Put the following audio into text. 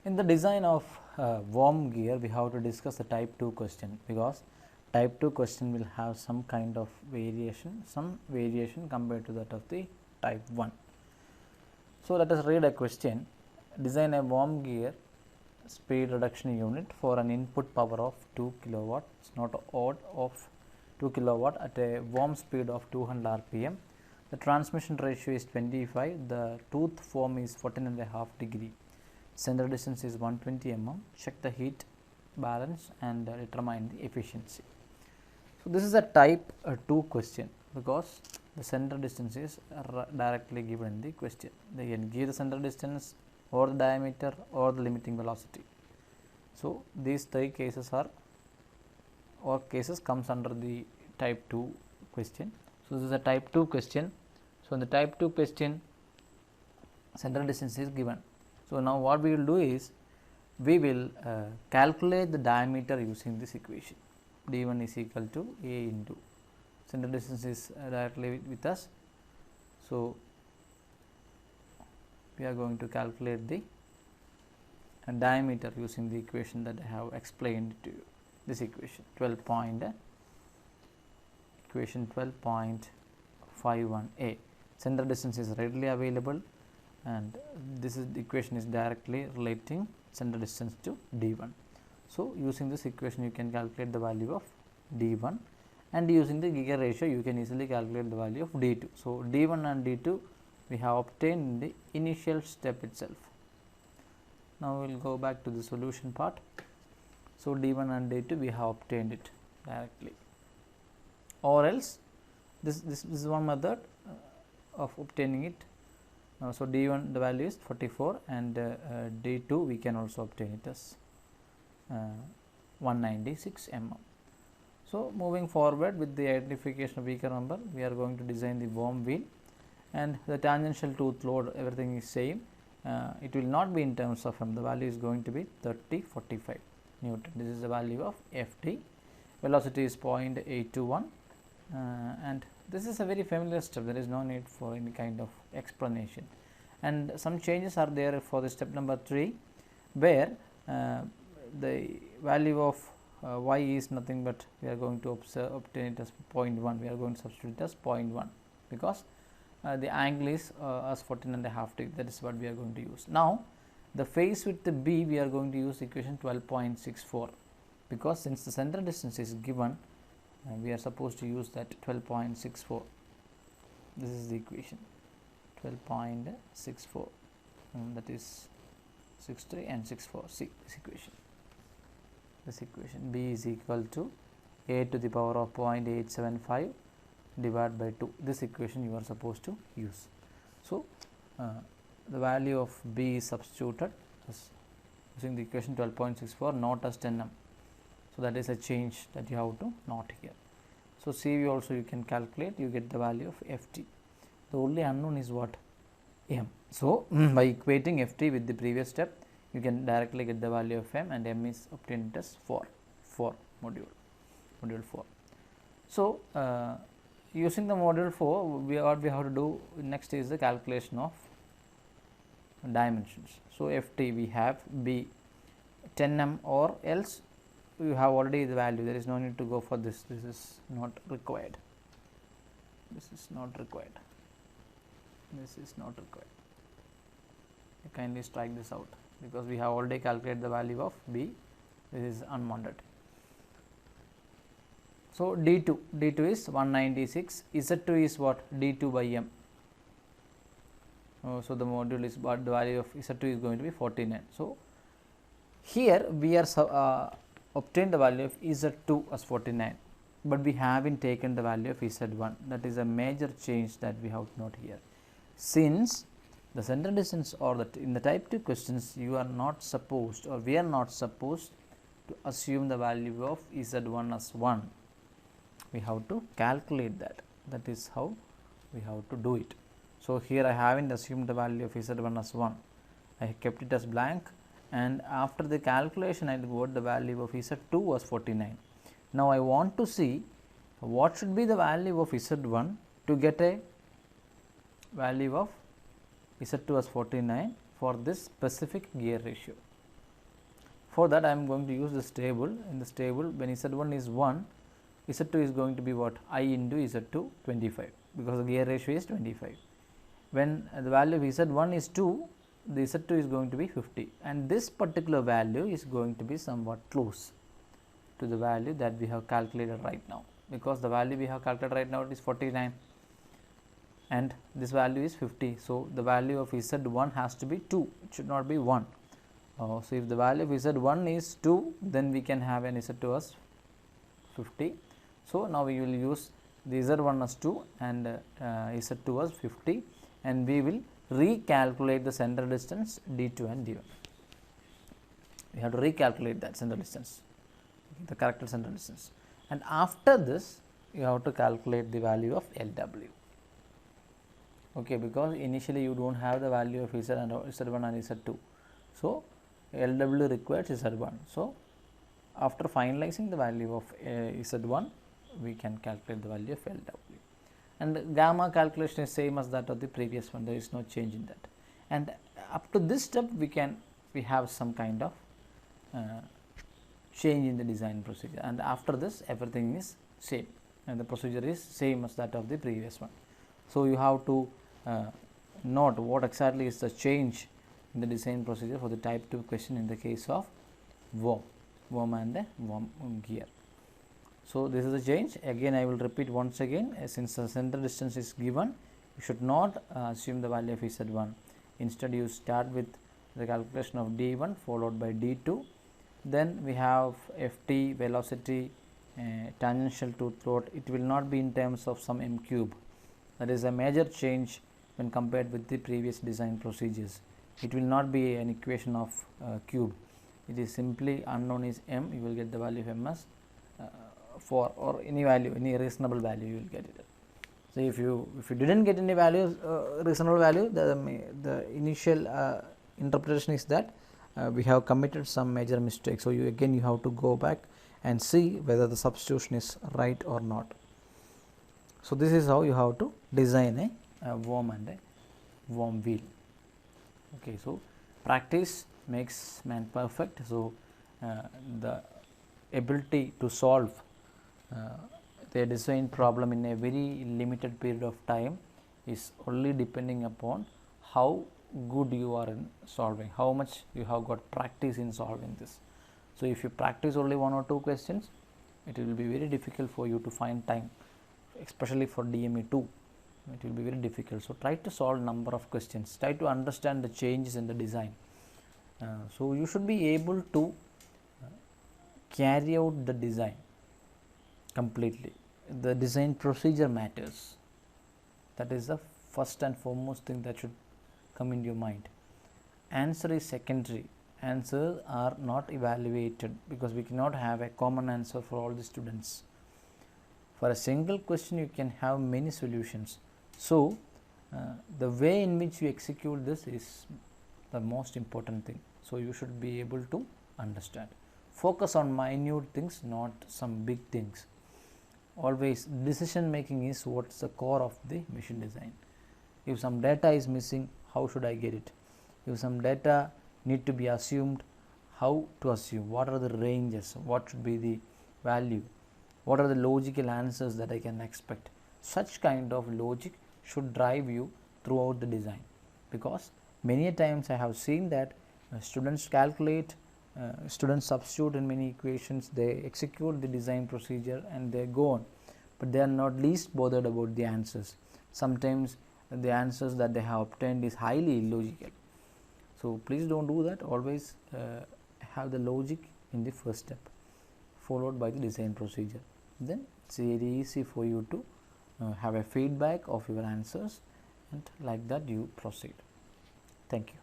In the design of worm gear, we have to discuss the type 2 question, because type 2 question will have some kind of variation, compared to that of the type 1. So, let us read a question. Design a worm gear speed reduction unit for an input power of 2 kilowatt, it's not odd, of 2 kilowatt at a worm speed of 200 rpm. The transmission ratio is 25, the tooth form is 14.5 degree. Center distance is 120 mm. Check the heat balance and determine the efficiency. So, this is a type 2 question, because the center distance is directly given in the question. They can give the center distance or the diameter or the limiting velocity. So, these three cases comes under the type 2 question. So, this is a type 2 question. So, in the type 2 question, center distance is given. So, now what we will do is, we will calculate the diameter using this equation. D1 is equal to A into center distance is directly with us. So, we are going to calculate the diameter using the equation that I have explained to you. This equation 12.51a. Center distance is readily available, and this is the equation is directly relating center distance to D1. So, using this equation you can calculate the value of D1, and using the gear ratio you can easily calculate the value of D2. So, D1 and D2 we have obtained in the initial step itself. Now, we will go back to the solution part. So, D1 and D2 we have obtained it directly, or else this is one method of obtaining it. So, D1 the value is 44, and D2 we can also obtain it as 196 mm. So, moving forward with the identification of beaker number, we are going to design the worm wheel, and the tangential tooth load, everything is same. It will not be in terms of m, the value is going to be 3045 Newton. This is the value of Ft. Velocity is 0.821, and this is a very familiar step, there is no need for any kind of explanation. And some changes are there for the step number 3, where the value of y is nothing but we are going to obtain it as 0.1, we are going to substitute it as 0.1, because the angle is as 14.5 degree, that is what we are going to use. Now, the face width B we are going to use equation 12.64, because since the center distance is given, we are supposed to use that 12.64. This is the equation 12.64, that is 63 and 64. See this equation B is equal to A to the power of 0.875 divided by 2. This equation you are supposed to use. So, the value of B is substituted as using the equation 12.64, not as 10 m. So, that is a change that you have to note here. So, CV also you can calculate, you get the value of Ft. The only unknown is what? M. So, by equating Ft with the previous step, you can directly get the value of m, and m is obtained as 4 module 4. So, using the module 4, what we have to do next is the calculation of dimensions. So, Ft we have B 10 m, or else you have already the value, there is no need to go for this, this is not required, you kindly strike this out, because we have already calculated the value of B, this is unwanted. So, D2 is 196, Z2 is what? D2 by m. So, the module is what? The value of Z2 is going to be 49. So, here we are obtained the value of Z2 as 49, but we haven't taken the value of Z1. That is a major change that we have to note here. Since the center distance, or in the type 2 questions, you are not supposed, or we are not supposed to assume the value of Z1 as 1. We have to calculate that. That is how we have to do it. So, here I haven't assumed the value of Z1 as 1. I kept it as blank, and after the calculation I got the value of Z2 was 49. Now, I want to see what should be the value of Z1 to get a value of Z2 as 49 for this specific gear ratio. For that I am going to use this table. In this table, when Z1 is 1, Z2 is going to be what? I into Z2 25, because the gear ratio is 25. When the value of Z1 is 2, the Z2 is going to be 50, and this particular value is going to be somewhat close to the value that we have calculated right now, because the value we have calculated right now is 49 and this value is 50. So, the value of Z1 has to be 2, it should not be 1. So, if the value of Z1 is 2, then we can have an Z2 as 50. So, now we will use the Z1 as 2 and Z2 as 50, and we will recalculate the center distance D2 and D1. We have to recalculate that center distance, the correct center distance, and after this you have to calculate the value of LW. Okay, because initially you do not have the value of Z1 and Z2. So, LW requires Z1. So, after finalizing the value of Z1, we can calculate the value of LW, and gamma calculation is same as that of the previous one. There is no change in that, and up to this step we have some kind of change in the design procedure, and after this everything is same and the procedure is same as that of the previous one. So, you have to note what exactly is the change in the design procedure for the type 2 question in the case of worm and the worm gear. So, this is the change. Again I will repeat once again, since the center distance is given, you should not assume the value of Z1. Instead you start with the calculation of D1 followed by D2, then we have Ft, velocity, tangential tooth load. It will not be in terms of some m cube. That is a major change when compared with the previous design procedures. It will not be an equation of cube. It is simply unknown is m. You will get the value of m as 4, or any value, any reasonable value you will get it. So, if you didn't get any value, reasonable value, the initial interpretation is that we have committed some major mistake. So, you have to go back and see whether the substitution is right or not. So, this is how you have to design a worm and a worm wheel. Okay, so practice makes man perfect. So, the ability to solve the design problem in a very limited period of time is only depending upon how good you are in solving, how much you have got practice in solving this. So, if you practice only 1 or 2 questions, it will be very difficult for you to find time, especially for DME 2. It will be very difficult. So, try to solve number of questions, try to understand the changes in the design. So, you should be able to carry out the design completely. The design procedure matters. That is the first and foremost thing that should come in your mind. Answer is secondary. Answers are not evaluated, because we cannot have a common answer for all the students. For a single question you can have many solutions. So, the way in which you execute this is the most important thing. So, you should be able to understand. Focus on minute things, not some big things. Always decision making is what's the core of the machine design. If some data is missing, how should I get it? If some data need to be assumed, how to assume? What are the ranges? What should be the value? What are the logical answers that I can expect? Such kind of logic should drive you throughout the design, because many times I have seen that students calculate, students substitute in many equations, they execute the design procedure and they go on, but they are not least bothered about the answers. Sometimes the answers that they have obtained is highly illogical. So, please do not do that. Always have the logic in the first step, followed by the design procedure. Then it is very easy for you to have a feedback of your answers, and like that you proceed. Thank you.